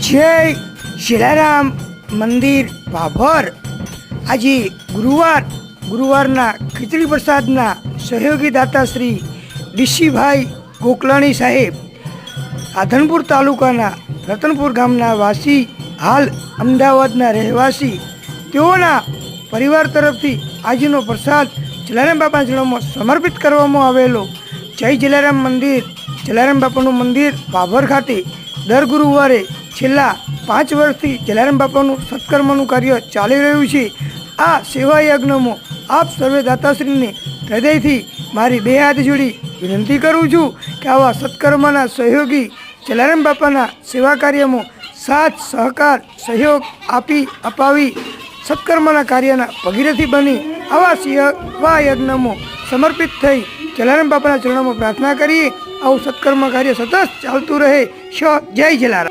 જય શિલારામ મંદિર ભાભર। આજે ગુરુવારના ખીચડી પ્રસાદના સહયોગી દાતા શ્રી ડીસીભાઈ ગોકલાણી સાહેબ રાધનપુર તાલુકાના રતનપુર ગામના વાસી, હાલ અમદાવાદના રહેવાસી, તેઓના પરિવાર તરફથી આજનો પ્રસાદ જલારામ બાપાના ચરણોમાં સમર્પિત કરવામાં આવેલો। જય જલારામ મંદિર, જલારામ બાપાનું મંદિર ભાભર ખાતે દર ગુરુવારે છેલ્લા 5 વર્ષથી જલારામ બાપાનું સત્કર્મનું કાર્ય ચાલી રહ્યું છે। આ સેવા યજ્ઞમાં આપ સર્વે દાતાશ્રીને હૃદયથી મારી 2 હાથ જોડી વિનંતી કરું છું કે આવા સત્કર્મના સહયોગી જલારામ બાપાના સેવા કાર્યમાં સાથ સહકાર સહયોગ અપાવી સત્કર્મના કાર્યના ભગીરથી બની આવા સેવા યજ્ઞમાં સમર્પિત થઈ જલારામ બાપાના ચરણોમાં પ્રાર્થના કરીએ। આવું સત્કર્મ કાર્ય સતત ચાલતું રહે। જય જલારામ।